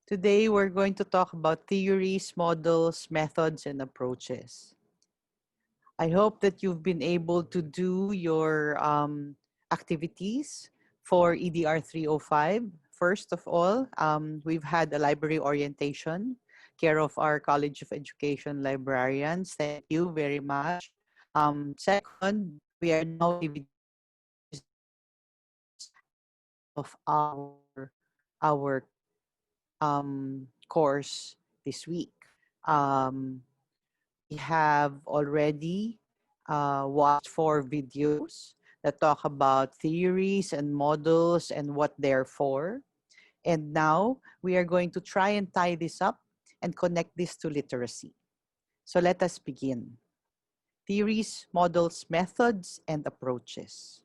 Today, we're going to talk about theories, models, methods, and approaches. I hope that you've been able to do your activities for EDR 305. First of all, we've had a library orientation, care of our College of Education librarians. Thank you very much. Second, we are now of our course this week. Um, we have already watched 4 videos that talk about theories and models and what they're for. And now we are going to try and tie this up and connect this to literacy. So let us begin. Theories, models, methods, and approaches.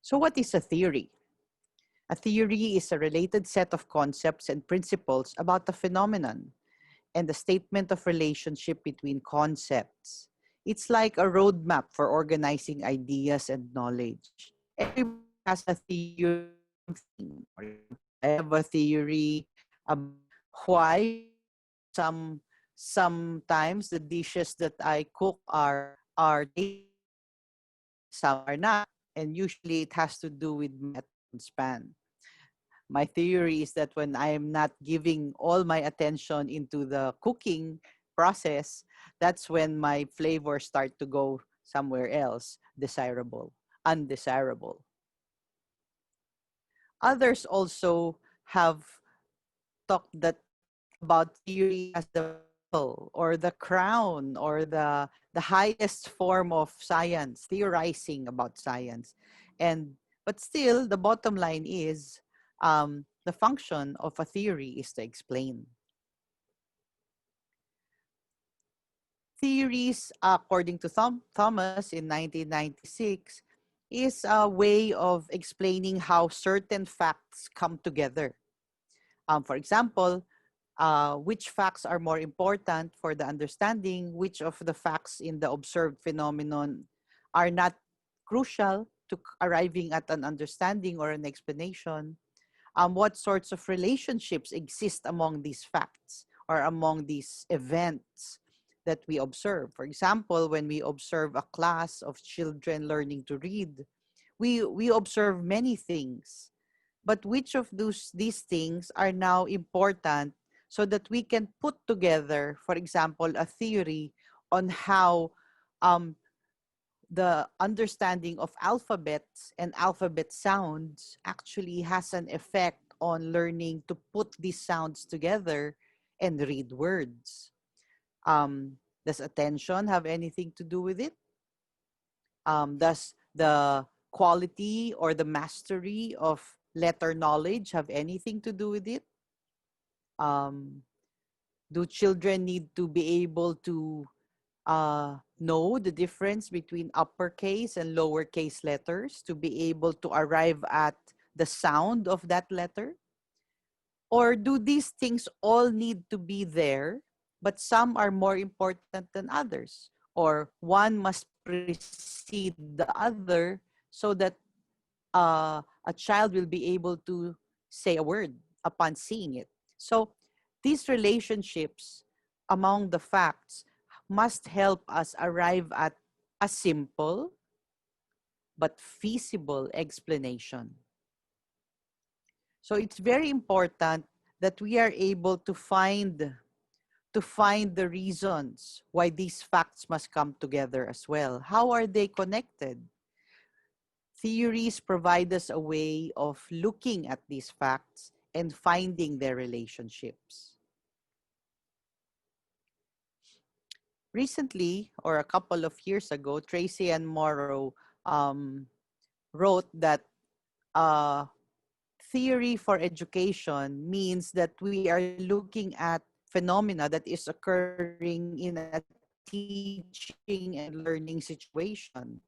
So what is a theory? A theory is a related set of concepts and principles about a phenomenon and the statement of relationship between concepts. It's like a roadmap for organizing ideas and knowledge. Everybody has a theory. For example, I have a theory about why sometimes the dishes that I cook are tasty, some are not, and usually it has to do with my attention span. My theory is that when I am not giving all my attention into the cooking process, that's when my flavors start to go somewhere else, desirable, undesirable. Others also have talked that about theory as the pinnacle or the crown or the highest form of science, theorizing about science. And but still the bottom line is the function of a theory is to explain. Theories, according to Thomas in 1996, is a way of explaining how certain facts come together. For example, which facts are more important for the understanding, which of the facts in the observed phenomenon are not crucial to arriving at an understanding or an explanation, what sorts of relationships exist among these facts or among these events that we observe. For example, when we observe a class of children learning to read, we observe many things, but which of these things are now important so that we can put together, for example, a theory on how um, the understanding of alphabets and alphabet sounds actually has an effect on learning to put these sounds together and read words. Does attention have anything to do with it? Does the quality or the mastery of letter knowledge have anything to do with it? Um, do children need to be able to know the difference between uppercase and lowercase letters to be able to arrive at the sound of that letter? Or do these things all need to be there, but some are more important than others? Or one must precede the other so that a child will be able to say a word upon seeing it. So these relationships among the facts must help us arrive at a simple but feasible explanation. So it's very important that we are able to find the reasons why these facts must come together as well. How are they connected? Theories provide us a way of looking at these facts and finding their relationships. Recently, or a couple of years ago, Tracy and Morrow wrote that uh, theory for education means that we are looking at phenomena that is occurring in a teaching and learning situation.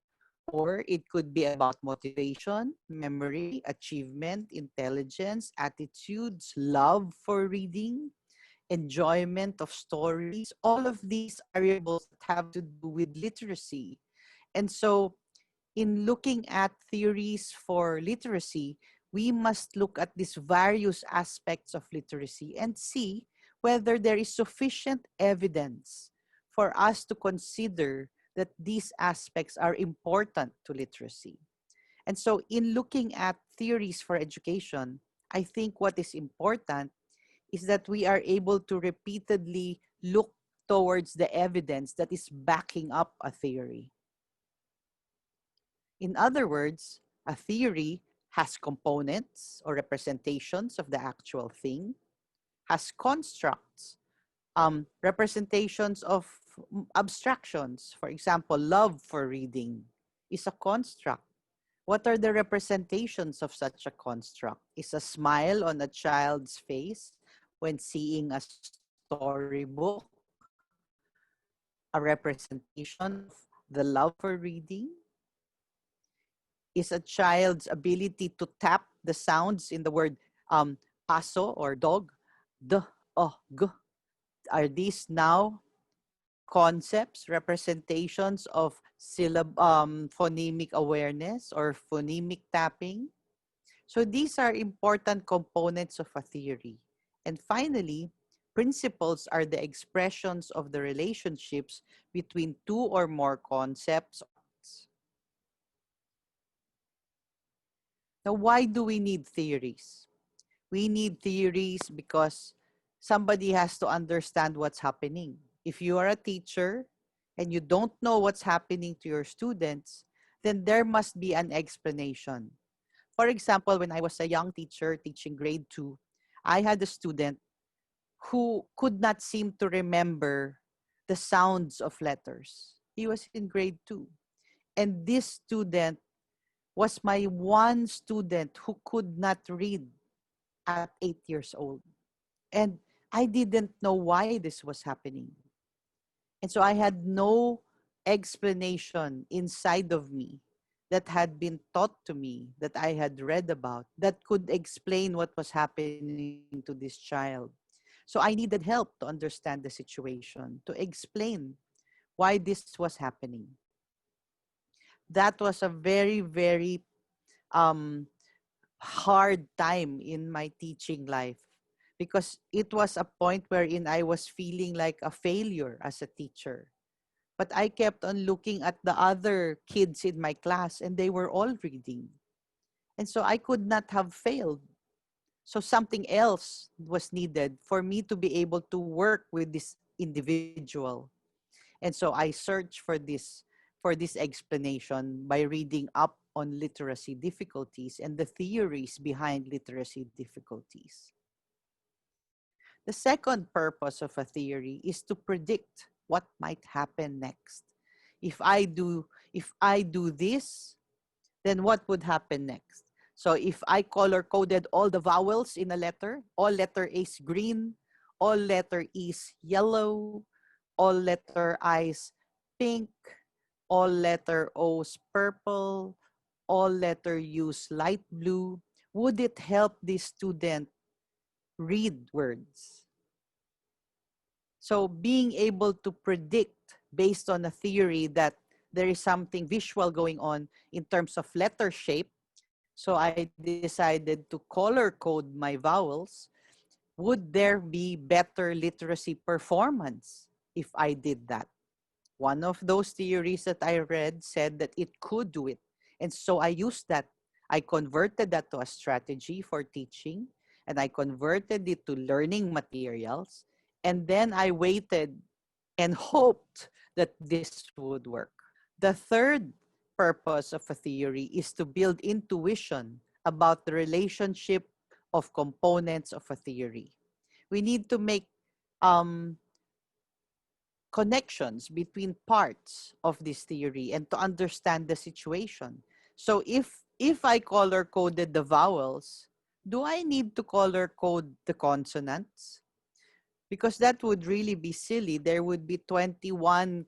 Or it could be about motivation, memory, achievement, intelligence, attitudes, love for reading, enjoyment of stories. All of these variables that have to do with literacy. And so in looking at theories for literacy, we must look at these various aspects of literacy and see whether there is sufficient evidence for us to consider that these aspects are important to literacy. And so, in looking at theories for education, I think what is important is that we are able to repeatedly look towards the evidence that is backing up a theory. In other words, a theory has components or representations of the actual thing, has constructs, representations of abstractions. For example, love for reading is a construct. What are the representations of such a construct? Is a smile on a child's face when seeing a storybook a representation of the love for reading? Is a child's ability to tap the sounds in the word paso or dog, d, o, g? Are these now concepts, representations of phonemic awareness or phonemic tapping? So these are important components of a theory. And finally, principles are the expressions of the relationships between two or more concepts. Now, why do we need theories? We need theories because somebody has to understand what's happening. If you are a teacher and you don't know what's happening to your students, then there must be an explanation. For example, when I was a young teacher teaching grade 2, I had a student who could not seem to remember the sounds of letters. He was in grade 2. And this student was my one student who could not read at 8 years old. And I didn't know why this was happening. And so I had no explanation inside of me that had been taught to me, that I had read about, that could explain what was happening to this child. So I needed help to understand the situation, to explain why this was happening. That was a very, very um, hard time in my teaching life because it was a point wherein I was feeling like a failure as a teacher. But I kept on looking at the other kids in my class and they were all reading. And so I could not have failed. So something else was needed for me to be able to work with this individual. And so I searched for this explanation by reading up on literacy difficulties and the theories behind literacy difficulties. The second purpose of a theory is to predict what might happen next. If I do this, then what would happen next? So if I color coded all the vowels in a letter, all letter A is green, all letter E is yellow, all letter I is pink, all letter O is purple, all letter U is light blue, would it help the student read words? So being able to predict based on a theory that there is something visual going on in terms of letter shape, so I decided to color code my vowels, would there be better literacy performance if I did that? One of those theories that I read said that it could do it. And so I used that. I converted that to a strategy for teaching, and I converted it to learning materials. And then I waited and hoped that this would work. The third purpose of a theory is to build intuition about the relationship of components of a theory. We need to make connections between parts of this theory and to understand the situation. So if I color coded the vowels, do I need to color code the consonants? Because that would really be silly. There would be 21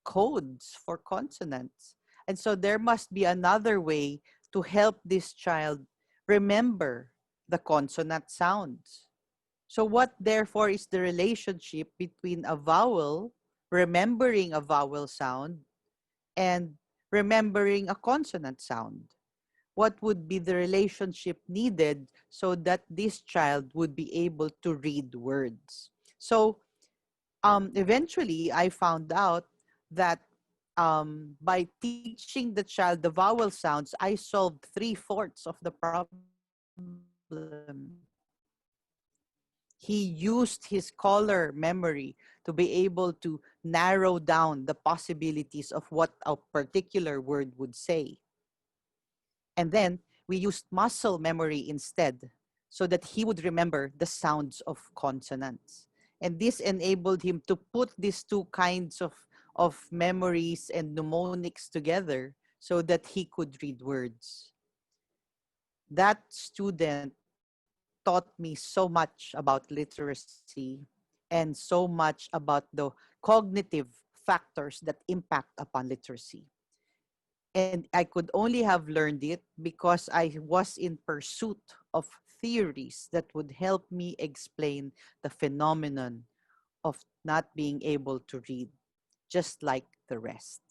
codes for consonants. And so there must be another way to help this child remember the consonant sounds. So what therefore is the relationship between a vowel, remembering a vowel sound, and remembering a consonant sound? what would be the relationship needed so that this child would be able to read words. So eventually I found out that by teaching the child the vowel sounds, I solved 3/4 of the problem. He used his color memory to be able to narrow down the possibilities of what a particular word would say. And then we used muscle memory instead so that he would remember the sounds of consonants. And this enabled him to put these two kinds of memories and mnemonics together so that he could read words. That student taught me so much about literacy and so much about the cognitive factors that impact upon literacy. And I could only have learned it because I was in pursuit of theories that would help me explain the phenomenon of not being able to read, just like the rest.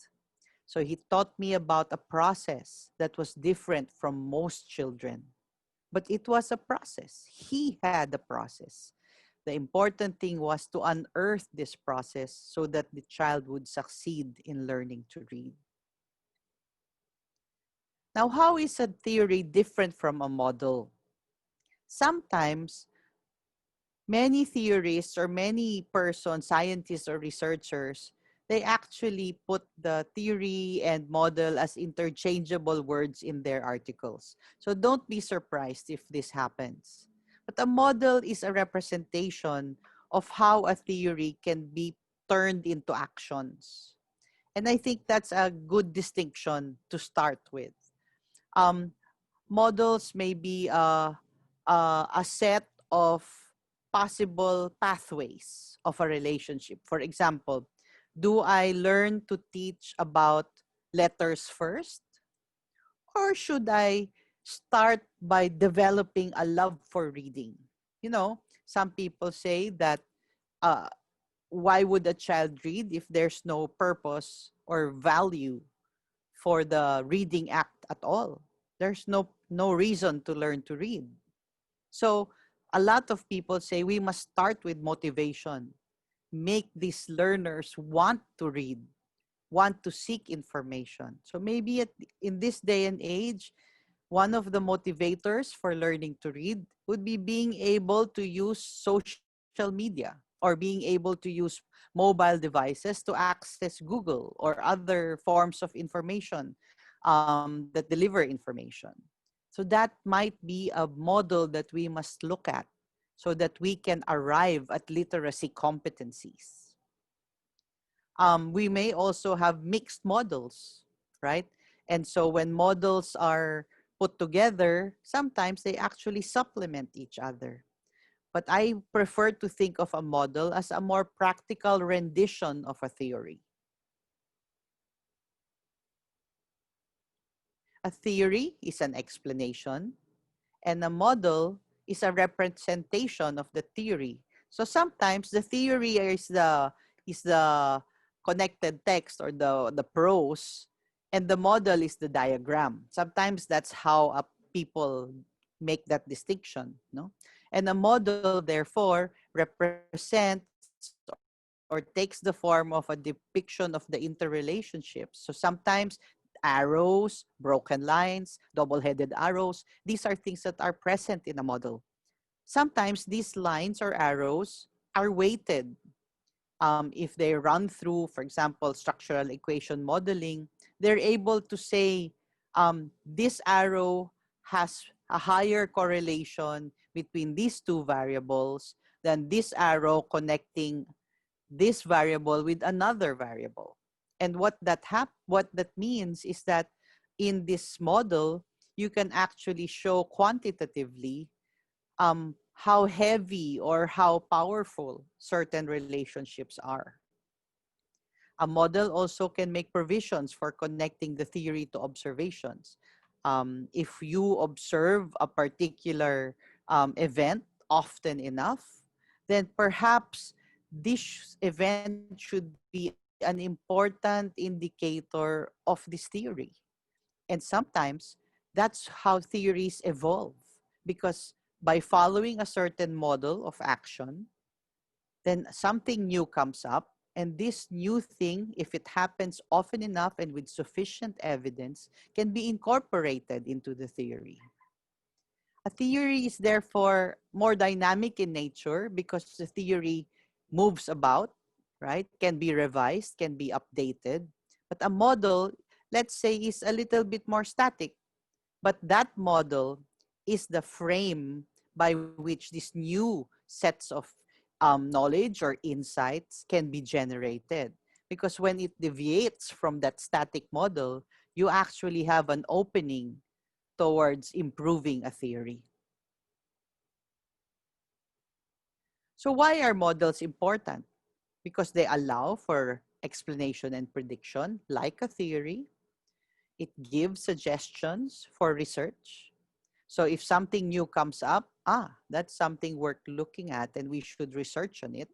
So he taught me about a process that was different from most children, but it was a process. He had a process. The important thing was to unearth this process so that the child would succeed in learning to read. Now, how is a theory different from a model? Sometimes, many theorists or many persons, scientists or researchers, they actually put the theory and model as interchangeable words in their articles. So don't be surprised if this happens. But a model is a representation of how a theory can be turned into actions. And I think that's a good distinction to start with. Um, Models may be a set of possible pathways of a relationship. For example, do I learn to teach about letters first? Or should I start by developing a love for reading? You know, some people say that uh, why would a child read if there's no purpose or value for the reading act at all? There's no reason to learn to read. So a lot of people say we must start with motivation. Make these learners want to read, want to seek information. So maybe in this day and age, one of the motivators for learning to read would be being able to use social media or being able to use mobile devices to access Google or other forms of information that deliver information. So that might be a model that we must look at so that we can arrive at literacy competencies. We may also have mixed models, right? And so when models are put together, sometimes they actually supplement each other. But I prefer to think of a model as a more practical rendition of a theory. A theory is an explanation, and a model is a representation of the theory. So sometimes the theory is the connected text or the prose, and the model is the diagram. Sometimes that's how people make that distinction, no? And a model therefore represents or takes the form of a depiction of the interrelationships. So sometimes arrows, broken lines, double-headed arrows, these are things that are present in a model. Sometimes these lines or arrows are weighted. If they run through, for example, structural equation modeling, they're able to say this arrow has a higher correlation between these two variables than this arrow connecting this variable with another variable. And what that means is that in this model, you can actually show quantitatively how heavy or how powerful certain relationships are. A model also can make provisions for connecting the theory to observations. If you observe a particular event often enough, then perhaps this event should be an important indicator of this theory. And sometimes That's how theories evolve, because by following a certain model of action, then something new comes up. And this new thing, if it happens often enough and with sufficient evidence, can be incorporated into the theory. A theory is therefore more dynamic in nature because the theory moves about, right? Can be revised, can be updated. But a model, let's say, is a little bit more static. But that model is the frame by which these new sets of knowledge or insights can be generated. Because when it deviates from that static model, you actually have an opening towards improving a theory. So why are models important? Because they allow for explanation and prediction like a theory. It gives suggestions for research. So if something new comes up, that's something worth looking at and we should research on it.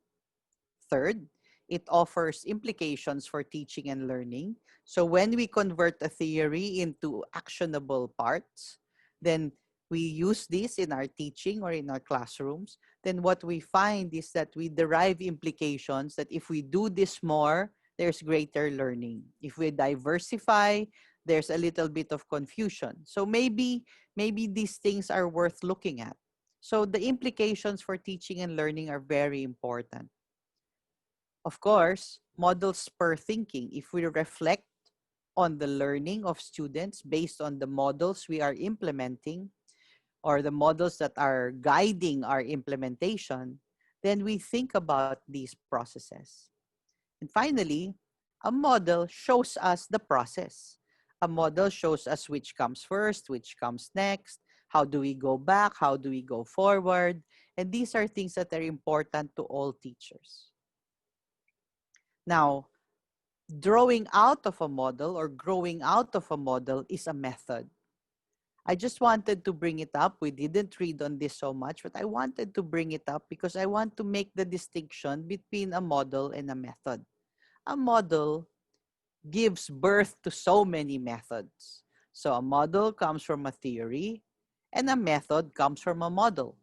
Third, it offers implications for teaching and learning. So when we convert a theory into actionable parts, then we use this in our teaching or in our classrooms, then what we find is that we derive implications that if we do this more, there's greater learning. If we diversify, there's a little bit of confusion. So maybe these things are worth looking at. So the implications for teaching and learning are very important. Of course, models spur thinking. If we reflect on the learning of students based on the models we are implementing or the models that are guiding our implementation, then we think about these processes. And finally, a model shows us the process. A model shows us which comes first, which comes next, how do we go back, how do we go forward. And these are things that are important to all teachers. Now, drawing out of a model or growing out of a model is a method. I just wanted to bring it up. We didn't read on this so much, but I wanted to bring it up because I want to make the distinction between a model and a method. A model gives birth to so many methods. So a model comes from a theory and a method comes from a model.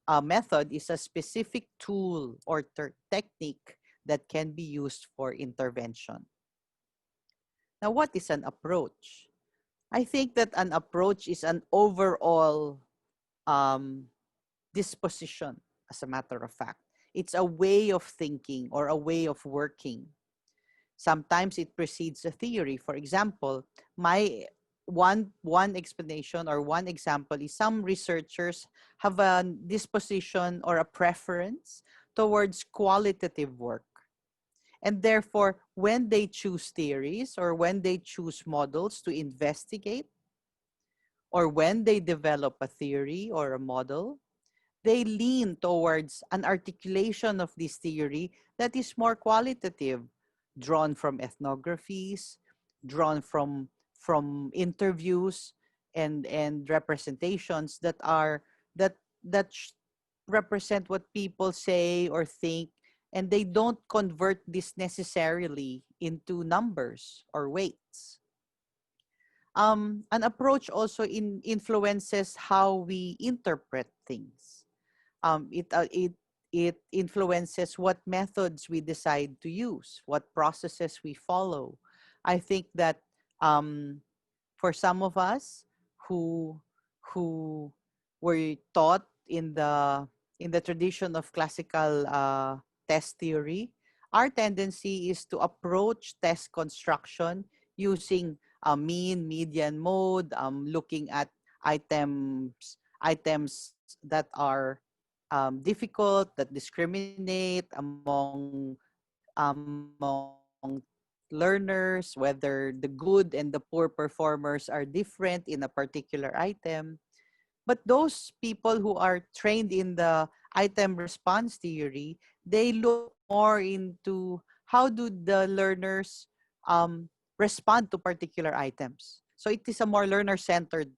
A method is a specific tool or technique that can be used for intervention. Now, what is an approach? I think that an approach is an overall um, disposition, as a matter of fact. It's a way of thinking or a way of working. Sometimes it precedes a theory. For example, my one explanation or one example is some researchers have a disposition or a preference towards qualitative work. And therefore, when they choose theories or when they choose models to investigate, or when they develop a theory or a model, they lean towards an articulation of this theory that is more qualitative, drawn from ethnographies, drawn from interviews and representations that are that represent what people say or think, and they don't convert this necessarily into numbers or weights. An approach also influences how we interpret things. It influences what methods we decide to use, what processes we follow. I think that um, for some of us who who were taught in the tradition of classical test theory, our tendency is to approach test construction using mean, median, mode, looking at items that are difficult, that discriminate among learners, whether the good and the poor performers are different in a particular item. But those people who are trained in the item response theory, they look more into how do the learners respond to particular items. So it is a more learner-centered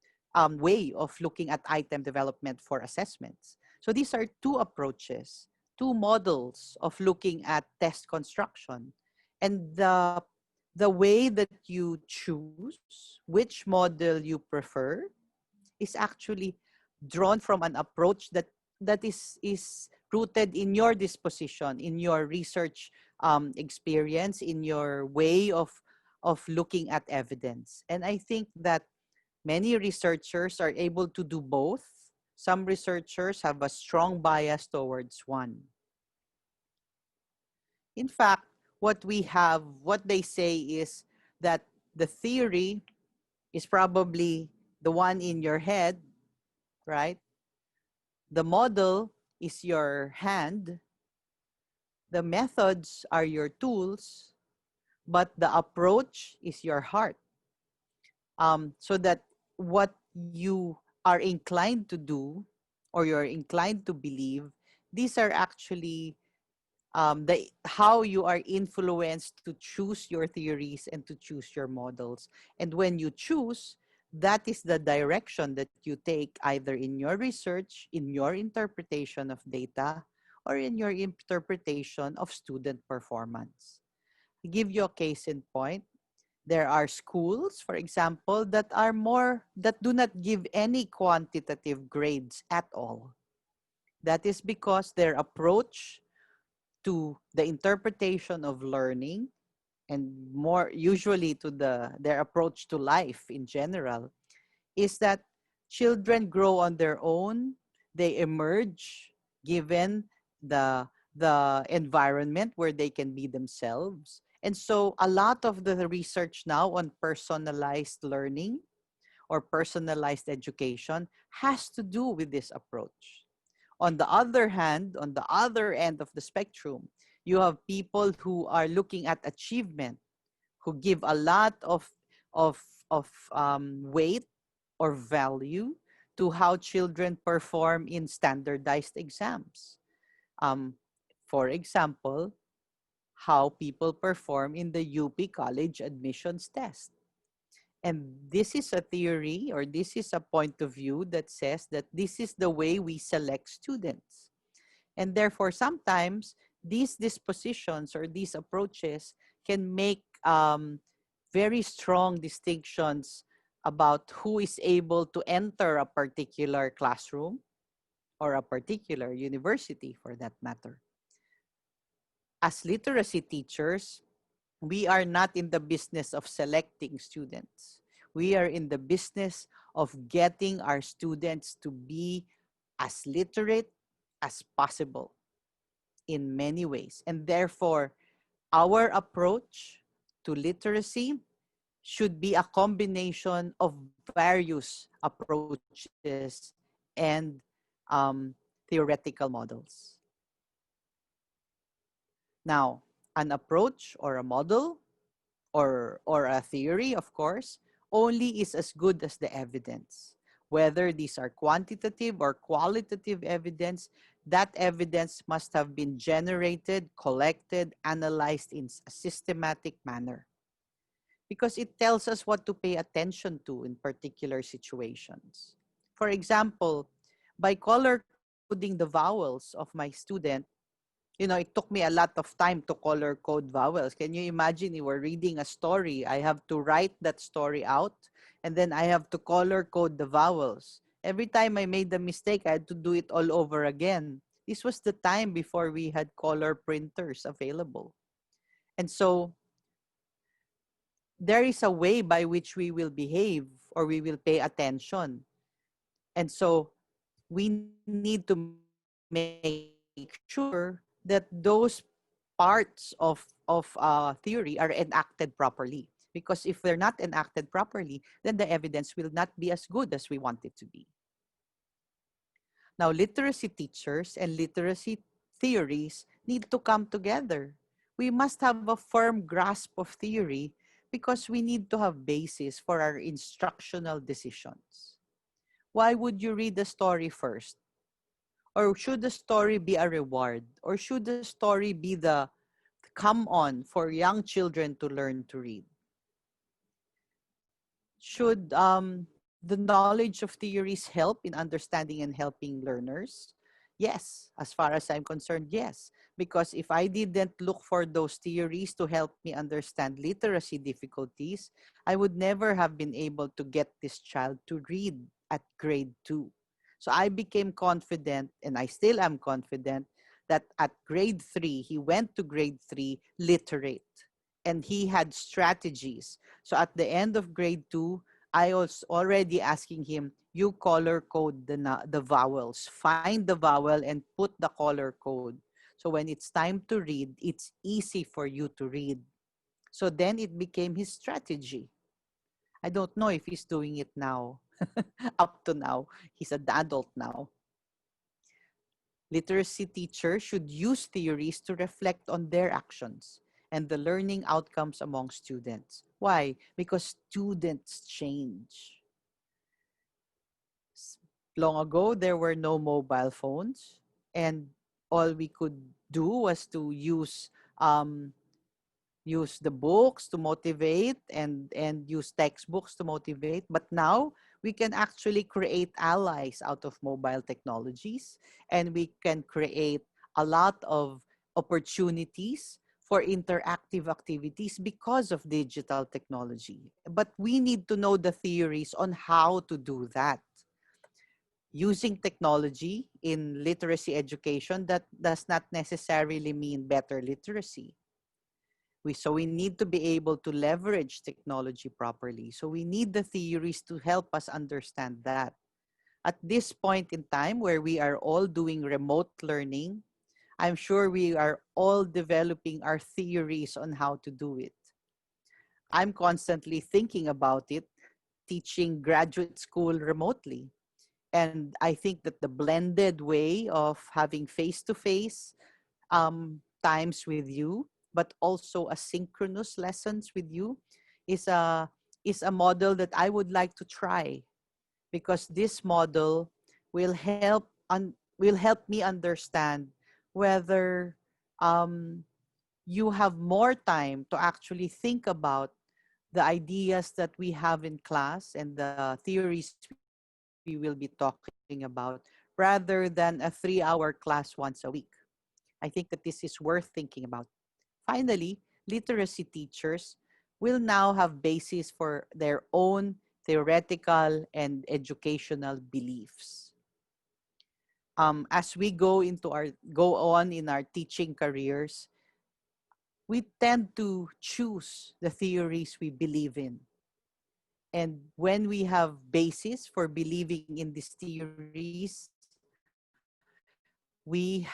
way of looking at item development for assessments. So these are two approaches, two models of looking at test construction. And the the way that you choose which model you prefer is actually drawn from an approach that is rooted in your disposition, in your research experience, in your way of looking at evidence. And I think that many researchers are able to do both. Some researchers have a strong bias towards one. In fact, what they say is that the theory is probably the one in your head, right? The model is your hand. The methods are your tools, but the approach is your heart. So that what you are inclined to do or you're inclined to believe, these are actually how you are influenced to choose your theories and to choose your models. And when you choose, that is the direction that you take either in your research, in your interpretation of data, or in your interpretation of student performance. To give you a case in point, there are schools, for example, that do not give any quantitative grades at all. That is because their approach to the interpretation of learning and more usually to their approach to life in general is that children grow on their own. They emerge given the the environment where they can be themselves. And so a lot of the research now on personalized learning or personalized education has to do with this approach. On the other hand, on the other end of the spectrum, you have people who are looking at achievement, who give a lot of, of weight or value to how children perform in standardized exams. Um, for example, how people perform in the UP college admissions test. And this is a theory or this is a point of view that says that this is the way we select students. And therefore, sometimes these dispositions or these approaches can make very strong distinctions about who is able to enter a particular classroom or a particular university for that matter. As literacy teachers, we are not in the business of selecting students. We are in the business of getting our students to be as literate as possible in many ways. And therefore, our approach to literacy should be a combination of various approaches and theoretical models. Now, an approach or a model or a theory, of course, only is as good as the evidence. Whether these are quantitative or qualitative evidence, that evidence must have been generated, collected, analyzed in a systematic manner. Because it tells us what to pay attention to in particular situations. For example, by color coding the vowels of my student, it took me a lot of time to color code vowels. Can you imagine you were reading a story? I have to write that story out and then I have to color code the vowels. Every time I made the mistake, I had to do it all over again. This was the time before we had color printers available. And so there is a way by which we will behave or we will pay attention. And so we need to make sure that those parts of theory are enacted properly. Because if they're not enacted properly, then the evidence will not be as good as we want it to be. Now, literacy teachers and literacy theories need to come together. We must have a firm grasp of theory because we need to have basis for our instructional decisions. Why would you read the story first? Or should the story be a reward? Or should the story be the come on for young children to learn to read? Should the knowledge of theories help in understanding and helping learners? Yes, as far as I'm concerned, yes. Because if I didn't look for those theories to help me understand literacy difficulties, I would never have been able to get this child to read at grade 2. So I became confident, and I still am confident, that at grade 3, he went to grade 3 literate. And he had strategies. So at the end of grade 2, I was already asking him, you color code the vowels. Find the vowel and put the color code. So when it's time to read, it's easy for you to read. So then it became his strategy. I don't know if he's doing it now. Up to now, he's an adult now. Literacy teachers should use theories to reflect on their actions and the learning outcomes among students. Why? Because students change. Long ago, there were no mobile phones, and all we could do was to um, use the books to motivate and use textbooks to motivate. But now we can actually create allies out of mobile technologies, and we can create a lot of opportunities for interactive activities because of digital technology. But we need to know the theories on how to do that. Using technology in literacy education, that does not necessarily mean better literacy. So we need to be able to leverage technology properly. So we need the theories to help us understand that. At this point in time where we are all doing remote learning, I'm sure we are all developing our theories on how to do it. I'm constantly thinking about it, teaching graduate school remotely. And I think that the blended way of having face-to-face times with you, but also asynchronous lessons with you, is a model that I would like to try, because this model will will help me understand whether um, you have more time to actually think about the ideas that we have in class and the theories we will be talking about, rather than a 3-hour class once a week. I think that this is worth thinking about. Finally, literacy teachers will now have basis for their own theoretical and educational beliefs. As we go on in our teaching careers, we tend to choose the theories we believe in. And when we have basis for believing in these theories, we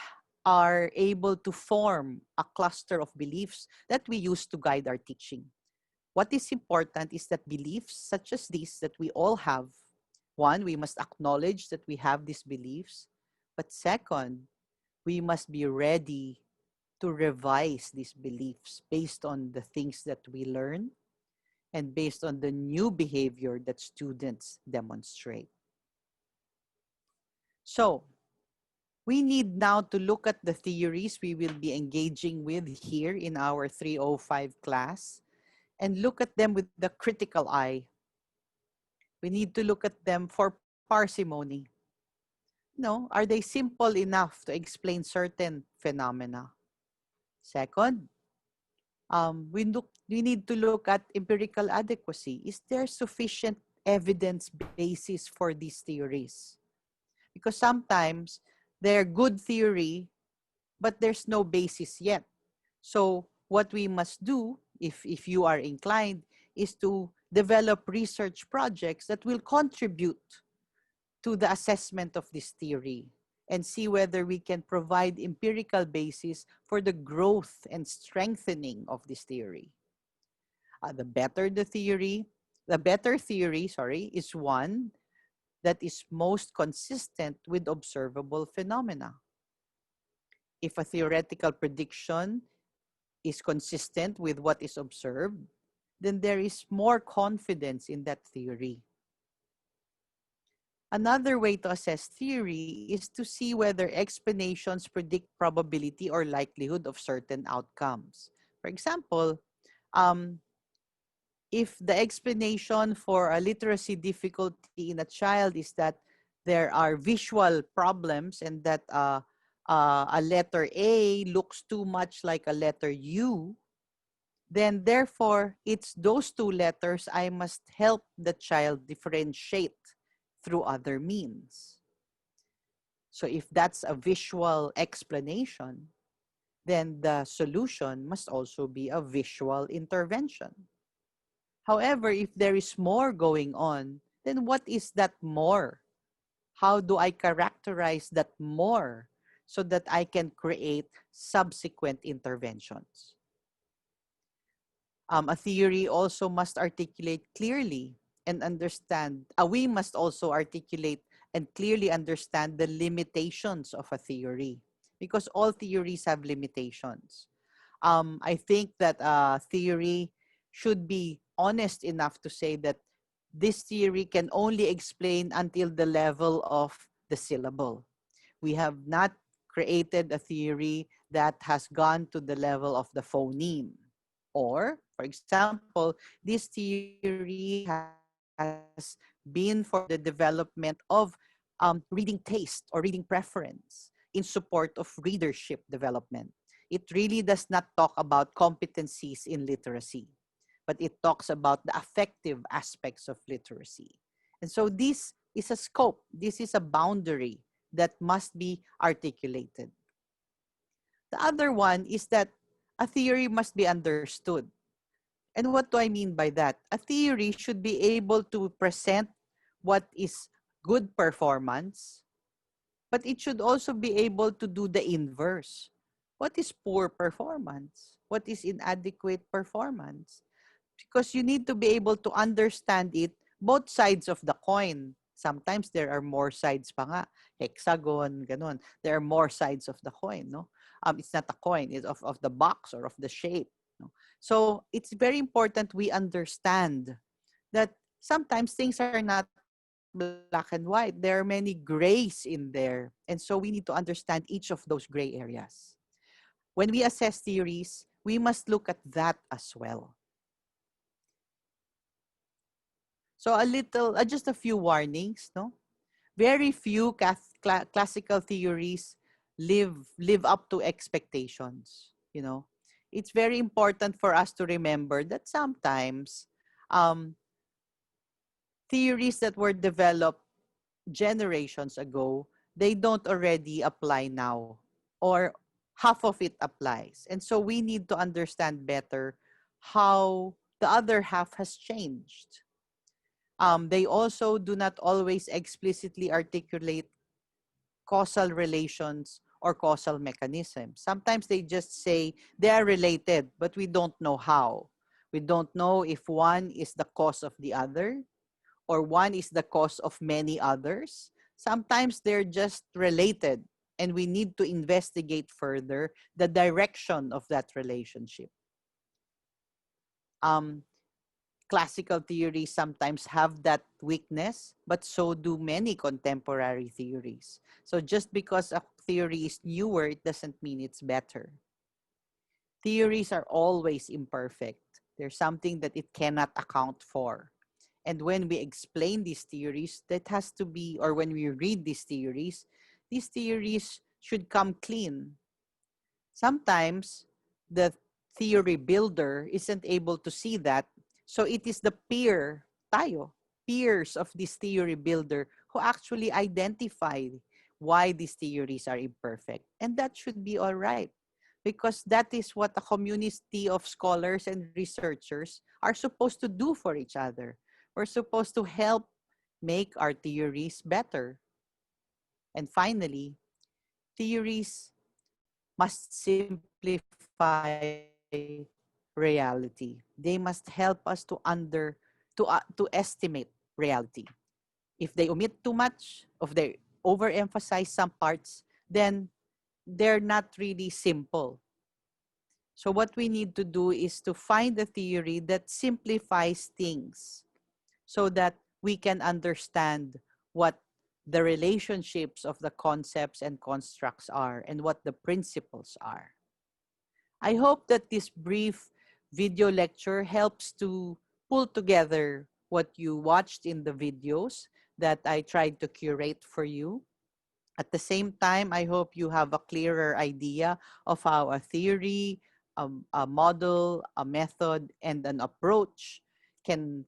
are able to form a cluster of beliefs that we use to guide our teaching. What is important is that beliefs such as these that we all have, one, we must acknowledge that we have these beliefs. But second, we must be ready to revise these beliefs based on the things that we learn and based on the new behavior that students demonstrate. So, we need now to look at the theories we will be engaging with here in our 305 class and look at them with the critical eye. We need to look at them for parsimony. No, are they simple enough to explain certain phenomena? Second, we need to look at empirical adequacy. Is there sufficient evidence basis for these theories? Because sometimes they're good theory, but there's no basis yet. So what we must do, if you are inclined, is to develop research projects that will contribute to the assessment of this theory and see whether we can provide empirical basis for the growth and strengthening of this theory. The better theory, is one that is most consistent with observable phenomena. If a theoretical prediction is consistent with what is observed, then there is more confidence in that theory. Another way to assess theory is to see whether explanations predict probability or likelihood of certain outcomes. For example, um, if the explanation for a literacy difficulty in a child is that there are visual problems, and that a letter A looks too much like a letter U, then therefore it's those two letters I must help the child differentiate through other means. So if that's a visual explanation, then the solution must also be a visual intervention. However, if there is more going on, then what is that more? How do I characterize that more so that I can create subsequent interventions? A theory also must articulate clearly and understand, we must also articulate and clearly understand the limitations of a theory, because all theories have limitations. I think that theory should be honest enough to say that this theory can only explain until the level of the syllable. We have not created a theory that has gone to the level of the phoneme. Or, for example, this theory has been for the development of reading taste or reading preference in support of readership development. It really does not talk about competencies in literacy, but it talks about the affective aspects of literacy. And so this is a scope, this is a boundary that must be articulated. The other one is that a theory must be understood. And what do I mean by that? A theory should be able to present what is good performance, but it should also be able to do the inverse. What is poor performance? What is inadequate performance? Because you need to be able to understand it, both sides of the coin. Sometimes there are more sides pa nga. Hexagon, ganun. There are more sides of the coin, no? It's not a coin, it's of the box or of the shape. No? So it's very important we understand that sometimes things are not black and white. There are many grays in there. And so we need to understand each of those gray areas. When we assess theories, we must look at that as well. So just a few warnings, no? Very few classical theories live up to expectations, you know. It's very important for us to remember that sometimes um, theories that were developed generations ago, they don't already apply now, or half of it applies. And so we need to understand better how the other half has changed. They also do not always explicitly articulate causal relations or causal mechanisms. Sometimes they just say they are related, but we don't know how. We don't know if one is the cause of the other or one is the cause of many others. Sometimes they're just related, and we need to investigate further the direction of that relationship. Classical theories sometimes have that weakness, but so do many contemporary theories. So just because a theory is newer, it doesn't mean it's better. Theories are always imperfect. There's something that it cannot account for. And when we explain these theories, that has to be, or when we read these theories should come clean. Sometimes the theory builder isn't able to see that. So it is the peers of this theory builder who actually identify why these theories are imperfect. And that should be all right, because that is what a community of scholars and researchers are supposed to do for each other. We're supposed to help make our theories better. And finally, theories must simplify reality. They must help us to estimate reality. If they omit too much, if they overemphasize some parts, then they're not really simple. So what we need to do is to find a theory that simplifies things so that we can understand what the relationships of the concepts and constructs are and what the principles are. I hope that this brief video lecture helps to pull together what you watched in the videos, that I tried to curate for you. At the same time, I hope you have a clearer idea of how a theory, a model, a method, and an approach can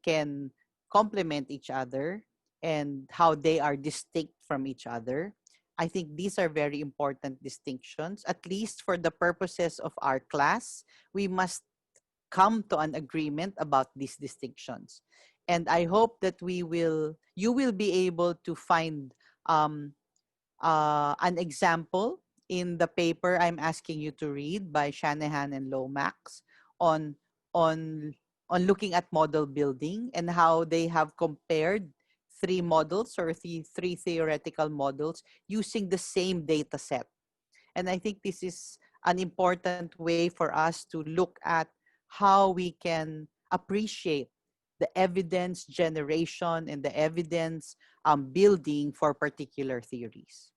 complement each other and how they are distinct from each other. I think these are very important distinctions. At least for the purposes of our class, we must come to an agreement about these distinctions. And I hope that you will be able to find um, an example in the paper I'm asking you to read by Shanahan and Lomax on on on looking at model building and how they have compared three models or three theoretical models using the same data set. And I think this is an important way for us to look at how we can appreciate the evidence generation and the evidence building for particular theories.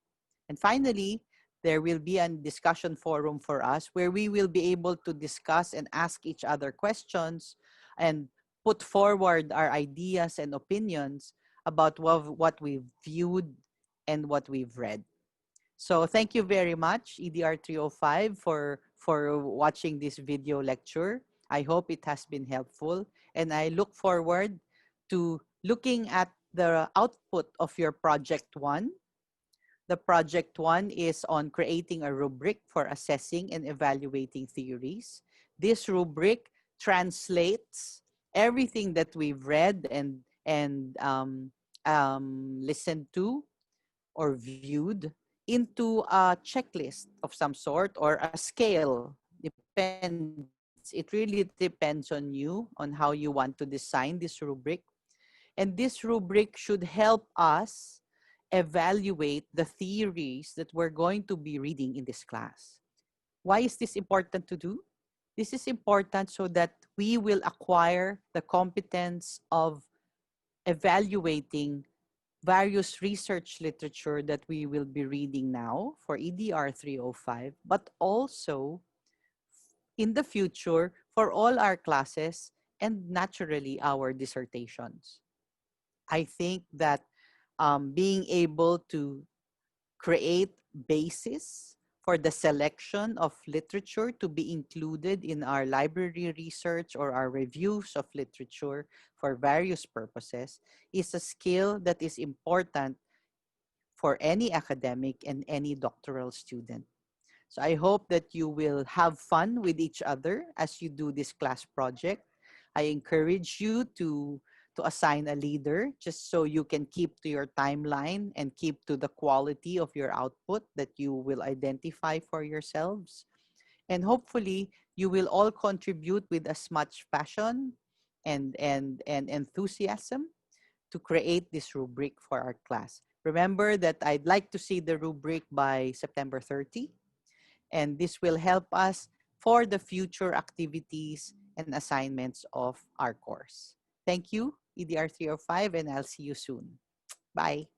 And finally, there will be a discussion forum for us where we will be able to discuss and ask each other questions and put forward our ideas and opinions about what we've viewed and what we've read. So thank you very much, EDR 305, for watching this video lecture. I hope it has been helpful, and I look forward to looking at the output of your project one. The project one is on creating a rubric for assessing and evaluating theories. This rubric translates everything that we've read and listened to or viewed into a checklist of some sort or a scale. Depends. It really depends on you, on how you want to design this rubric. And this rubric should help us evaluate the theories that we're going to be reading in this class. Why is this important to do? This is important so that we will acquire the competence of evaluating various research literature that we will be reading now for EDR 305, but also in the future for all our classes and naturally our dissertations. I think that being able to create basis for the selection of literature to be included in our library research or our reviews of literature for various purposes is a skill that is important for any academic and any doctoral student. So I hope that you will have fun with each other as you do this class project. I encourage you to assign a leader just so you can keep to your timeline and keep to the quality of your output that you will identify for yourselves. And hopefully you will all contribute with as much passion and enthusiasm to create this rubric for our class. Remember that I'd like to see the rubric by September 30, and this will help us for the future activities and assignments of our course. Thank you, EDR 305, and I'll see you soon. Bye.